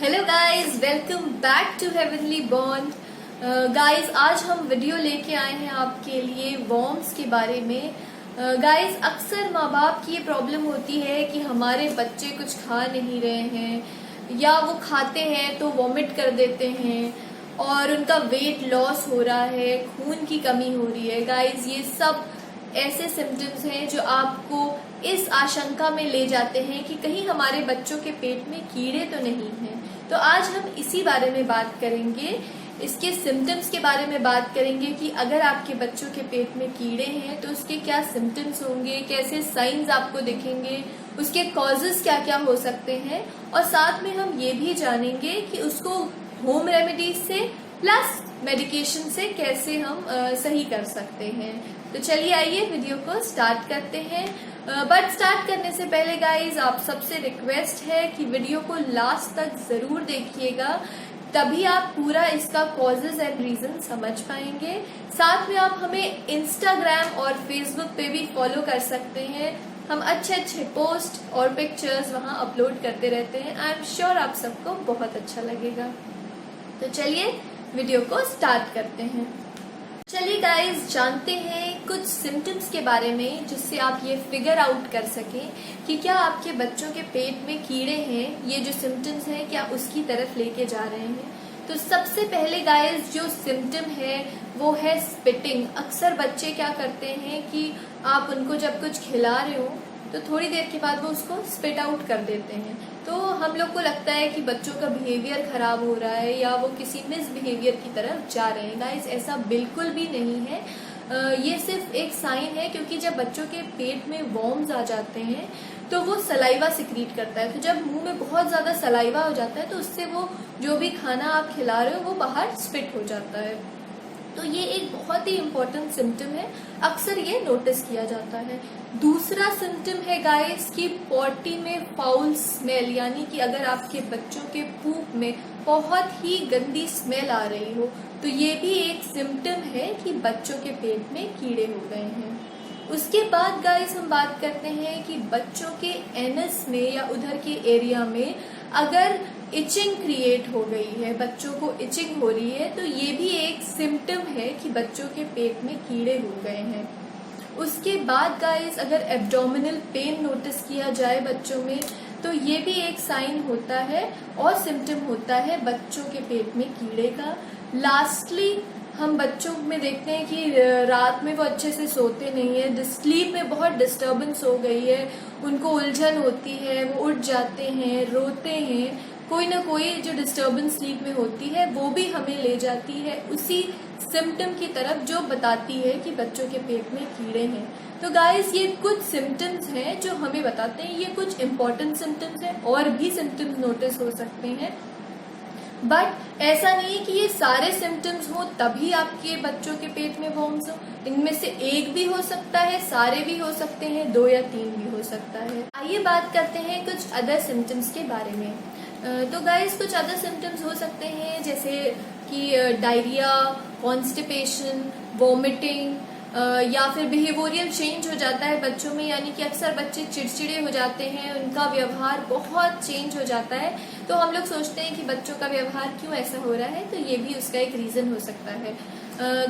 Hello guys, welcome back to Heavenly Bond. Guys, आज हम video लेके आए हैं आपके लिए वॉर्म्स के बारे में। गाइस, अक्सर माँ बाप की ये प्रॉब्लम होती है कि हमारे बच्चे कुछ खा नहीं रहे हैं या वो खाते हैं तो वॉमिट कर देते हैं और उनका वेट लॉस हो रहा है, खून की कमी हो रही है। गाइस, ये सब ऐसे सिम्टम्स हैं जो आपको इस आशंका में ले जाते हैं कि कहीं हमारे बच्चों के पेट में कीड़े तो नहीं हैं। तो आज हम इसी बारे में बात करेंगे, इसके सिम्टम्स के बारे में बात करेंगे कि अगर आपके बच्चों के पेट में कीड़े हैं तो उसके क्या सिम्टम्स होंगे, कैसे साइंस आपको दिखेंगे, उसके कॉजेस क्या क्या हो सकते हैं, और साथ में हम ये भी जानेंगे कि उसको होम रेमेडीज से प्लस मेडिकेशन से कैसे हम सही कर सकते हैं। तो चलिए आइए वीडियो को स्टार्ट करते हैं। बट स्टार्ट करने से पहले गाइज आप सबसे रिक्वेस्ट है कि वीडियो को लास्ट तक जरूर देखिएगा, तभी आप पूरा इसका कॉजेज एंड रीजन समझ पाएंगे। साथ में आप हमें इंस्टाग्राम और फेसबुक पे भी फॉलो कर सकते हैं। हम अच्छे अच्छे पोस्ट और पिक्चर्स वहां अपलोड करते रहते हैं। आई एम श्योर आप सबको बहुत अच्छा लगेगा। तो चलिए वीडियो को स्टार्ट करते हैं। चलिए गाइस, जानते हैं कुछ सिम्टम्स के बारे में जिससे आप ये फिगर आउट कर सकें कि क्या आपके बच्चों के पेट में कीड़े हैं, ये जो सिम्टम्स हैं क्या उसकी तरफ लेके जा रहे हैं। तो सबसे पहले गाइस जो सिम्टम है वो है स्पिटिंग। अक्सर बच्चे क्या करते हैं कि आप उनको जब कुछ खिला रहे हो तो थोड़ी देर के बाद वो उसको स्पिट आउट कर देते हैं। तो हम लोग को लगता है कि बच्चों का बिहेवियर खराब हो रहा है या वो किसी मिसबिहेवियर की तरफ जा रहे हैं। गाइस, ऐसा बिल्कुल भी नहीं है। ये सिर्फ एक साइन है, क्योंकि जब बच्चों के पेट में वॉर्म्स आ जाते हैं तो वो सलाइवा सिक्रीट करता है। तो जब मुंह में बहुत ज्यादा सलाइवा हो जाता है तो उससे वो जो भी खाना आप खिला रहे हो वो बाहर स्पिट हो जाता है। तो ये एक बहुत ही इम्पोर्टेंट सिम्टम है, अक्सर ये नोटिस किया जाता है। दूसरा सिम्टम है गाइस कि पॉटी में फाउल स्मेल, यानी कि अगर आपके बच्चों के पूप में बहुत ही गंदी स्मेल आ रही हो तो ये भी एक सिम्टम है कि बच्चों के पेट में कीड़े हो गए हैं। उसके बाद गाइस हम बात करते हैं कि बच्चों के एनस में या उधर के एरिया में अगर इचिंग क्रिएट हो गई है, बच्चों को इचिंग हो रही है, तो ये भी एक सिम्टम है कि बच्चों के पेट में कीड़े हो गए हैं। उसके बाद गाइस अगर एब्डोमिनल पेन नोटिस किया जाए बच्चों में तो ये भी एक साइन होता है और सिम्टम होता है बच्चों के पेट में कीड़े का। लास्टली हम बच्चों में देखते हैं कि रात में वो अच्छे से सोते नहीं है, स्लीप में बहुत डिस्टर्बेंस हो गई है, उनको उलझन होती है, वो उठ जाते हैं, रोते हैं, कोई ना कोई जो डिस्टर्बेंस स्लीप में होती है वो भी हमें ले जाती है उसी सिम्टम की तरफ जो बताती है कि बच्चों के पेट में कीड़े हैं। तो गाइस, ये कुछ सिम्टम्स हैं जो हमें बताते हैं, ये कुछ इम्पोर्टेंट सिम्टम्स हैं, और भी सिम्टम्स नोटिस हो सकते हैं। बट ऐसा नहीं है कि ये सारे सिम्टम्स हो तभी आपके बच्चों के पेट में वॉर्म्स हो। इनमें से एक भी हो सकता है, सारे भी हो सकते हैं, 2 या 3 भी हो सकता है। आइए बात करते हैं कुछ अदर सिम्टम्स के बारे में। तो गाइस, कुछ अदर सिम्टम्स हो सकते हैं जैसे कि डायरिया, कॉन्स्टिपेशन, वॉमिटिंग, या फिर बिहेवियरल चेंज हो जाता है बच्चों में, यानी कि अक्सर बच्चे चिड़चिड़े हो जाते हैं, उनका व्यवहार बहुत चेंज हो जाता है। तो हम लोग सोचते हैं कि बच्चों का व्यवहार क्यों ऐसा हो रहा है, तो ये भी उसका एक रीजन हो सकता है।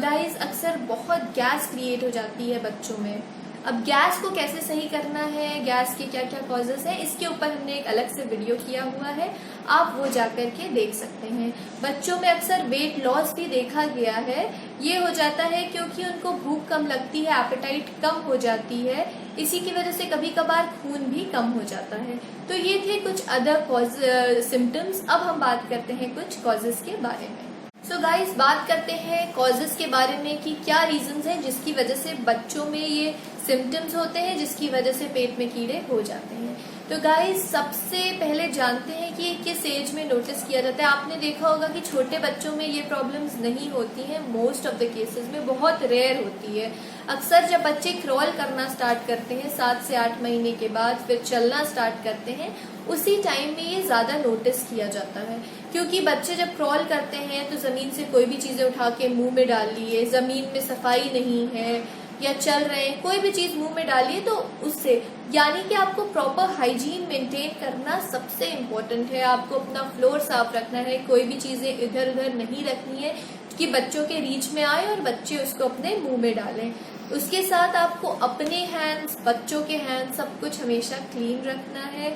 गाइस, अक्सर बहुत गैस क्रिएट हो जाती है बच्चों में। अब गैस को कैसे सही करना है, गैस के क्या क्या कॉजेस हैं, इसके ऊपर हमने एक अलग से वीडियो किया हुआ है, आप वो जाकर के देख सकते हैं। बच्चों में अक्सर वेट लॉस भी देखा गया है, ये हो जाता है क्योंकि उनको भूख कम लगती है, एपेटाइट कम हो जाती है, इसी की वजह से कभी कभार खून भी कम हो जाता है। तो ये थे कुछ अदर सिम्टम्स। अब हम बात करते हैं कुछ कॉजेस के बारे में। सो गाइस, बात करते हैं कॉजेस के बारे में कि क्या रीजंस हैं जिसकी वजह से बच्चों में ये सिम्टम्स होते हैं, जिसकी वजह से पेट में कीड़े हो जाते हैं। तो गाइस, सबसे पहले जानते हैं कि किस एज में नोटिस किया जाता है। आपने देखा होगा कि छोटे बच्चों में ये प्रॉब्लम्स नहीं होती हैं, मोस्ट ऑफ द केसेस में बहुत रेयर होती है। अक्सर जब बच्चे क्रॉल करना स्टार्ट करते हैं 7 से 8 महीने के बाद, फिर चलना स्टार्ट करते हैं, उसी टाइम में ये ज्यादा नोटिस किया जाता है। क्योंकि बच्चे जब क्रॉल करते हैं तो जमीन से कोई भी चीजें उठा के मुंह में डाल लिए, जमीन में सफाई नहीं है, या चल रहे हैं, कोई भी चीज मुंह में डालिए तो उससे, यानी कि आपको प्रॉपर हाइजीन मेंटेन करना सबसे इम्पोर्टेंट है। आपको अपना फ्लोर साफ रखना है, कोई भी चीजें इधर उधर नहीं रखनी है कि बच्चों के रीच में आए और बच्चे उसको अपने मुंह में डालें। उसके साथ आपको अपने हैंड्स, बच्चों के हैंड्स, सब कुछ हमेशा क्लीन रखना है,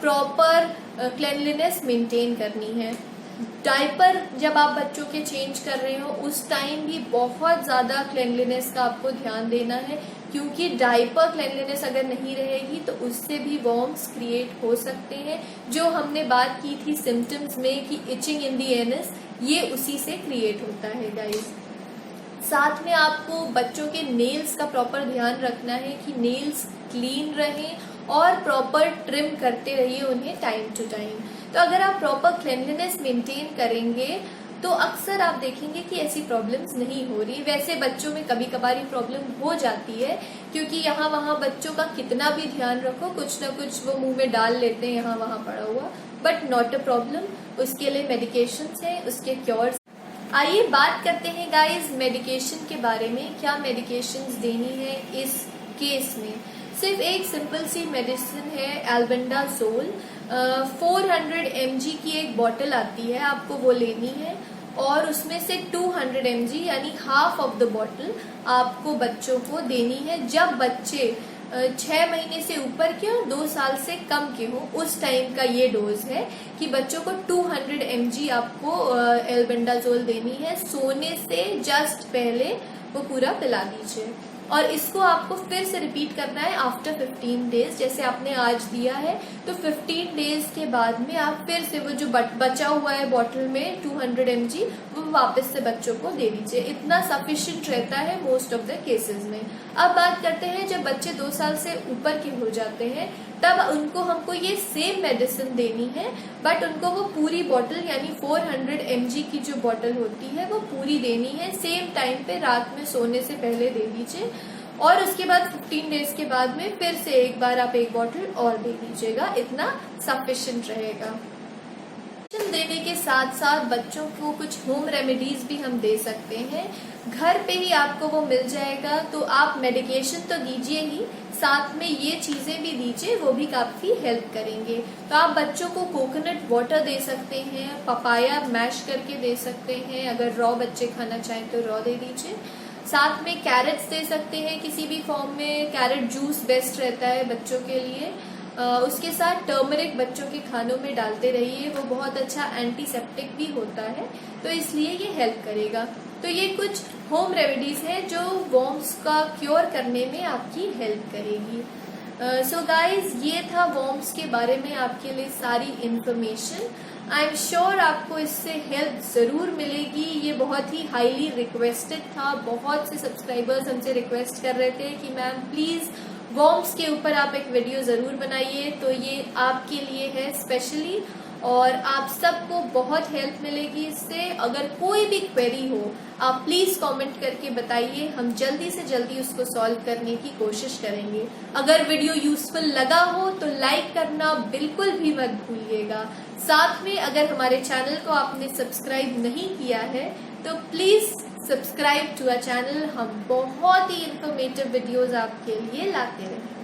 प्रॉपर क्लेanलीनेस मेंटेन करनी है। डायपर जब आप बच्चों के चेंज कर रहे हो उस टाइम भी बहुत ज़्यादा क्लेanलीनेस का आपको ध्यान देना है, क्योंकि डायपर क्लेanलीनेस अगर नहीं रहेगी तो उससे भी वॉर्म्स क्रिएट हो सकते हैं। जो हमने बात की थी सिम्टम्स में कि इचिंग इन दी एनस, ये उसी से क्रिएट होता है गाइस। साथ में आपको बच्चों के नेल्स का प्रॉपर ध्यान रखना है कि नेल्स क्लीन रहें और प्रॉपर ट्रिम करते रहिए उन्हें टाइम टू टाइम। तो अगर आप प्रॉपर क्लेanलीनेस मेंटेन करेंगे तो अक्सर आप देखेंगे कि ऐसी प्रॉब्लम्स नहीं हो रही। वैसे बच्चों में कभी कभार प्रॉब्लम हो जाती है, क्योंकि यहाँ वहाँ बच्चों का कितना भी ध्यान रखो कुछ ना कुछ वो मुंह में डाल लेते हैं यहाँ वहाँ पड़ा हुआ, बट नॉट अ प्रॉब्लम। उसके लिए मेडिकेशंस हैं, उसके क्योर्स। आइए बात करते हैं गाइस मेडिकेशन के बारे में, क्या मेडिकेशंस देनी है इस केस में। सिर्फ एक सिंपल सी मेडिसिन है एल्बेंडाजोल, 400 mg की एक बॉटल आती है, आपको वो लेनी है और उसमें से 200 mg यानी हाफ ऑफ द बॉटल आपको बच्चों को देनी है। जब बच्चे 6 महीने से ऊपर के और 2 साल से कम के हो उस टाइम का ये डोज है कि बच्चों को 200 mg आपको एल्बेंडाजोल देनी है। सोने से जस्ट पहले वो पूरा पिला दीजिए और इसको आपको फिर से रिपीट करना है आफ्टर 15 डेज। जैसे आपने आज दिया है तो 15 डेज के बाद में आप फिर से वो जो बचा हुआ है बॉटल में 200 mg वो वापस से बच्चों को दे दीजिए। इतना सफिशिएंट रहता है मोस्ट ऑफ द केसेस में। अब बात करते हैं जब बच्चे 2 साल से ऊपर के हो जाते हैं, तब उनको हमको ये सेम मेडिसिन देनी है, बट उनको वो पूरी बॉटल यानी 400 mg की जो बॉटल होती है वो पूरी देनी है। सेम टाइम पे रात में सोने से पहले दे दीजिए और उसके बाद 15 डेज के बाद में फिर से एक बार आप एक बॉटल और दे दीजिएगा, इतना सफिशिएंट रहेगा। देने के साथ साथ बच्चों को कुछ होम रेमेडीज भी हम दे सकते हैं, घर पे ही आपको वो मिल जाएगा। तो आप मेडिकेशन तो दीजिए ही, साथ में ये चीजें भी दीजिए, वो भी काफी हेल्प करेंगे। तो आप बच्चों को कोकोनट वाटर दे सकते हैं, पपाया मैश करके दे सकते हैं, अगर रॉ बच्चे खाना चाहें तो रॉ दे दीजिए। साथ में कैरेट्स दे सकते हैं किसी भी फॉर्म में, कैरेट जूस बेस्ट रहता है बच्चों के लिए। उसके साथ टर्मरिक बच्चों के खानों में डालते रहिए, वो बहुत अच्छा एंटीसेप्टिक भी होता है, तो इसलिए ये हेल्प करेगा। तो ये कुछ होम रेमेडीज हैं जो वॉर्म्स का क्योर करने में आपकी हेल्प करेगी। सो गाइज, ये था वॉर्म्स के बारे में आपके लिए सारी इन्फॉर्मेशन। आई एम श्योर आपको इससे हेल्प जरूर मिलेगी। ये बहुत ही हाईली रिक्वेस्टेड था, बहुत से सब्सक्राइबर्स हमसे रिक्वेस्ट कर रहे थे कि मैम प्लीज वॉर्म्स के ऊपर आप एक वीडियो जरूर बनाइए, तो ये आपके लिए है स्पेशली और आप सबको बहुत हेल्प मिलेगी इससे। अगर कोई भी क्वेरी हो आप प्लीज कमेंट करके बताइए, हम जल्दी से जल्दी उसको सॉल्व करने की कोशिश करेंगे। अगर वीडियो यूजफुल लगा हो तो लाइक करना बिल्कुल भी मत भूलिएगा। साथ में अगर हमारे चैनल को आपने सब्सक्राइब नहीं किया है तो please subscribe to our channel. हम बहुत ही इंफॉर्मेटिव वीडियोस आपके लिए लाते रहेंगे।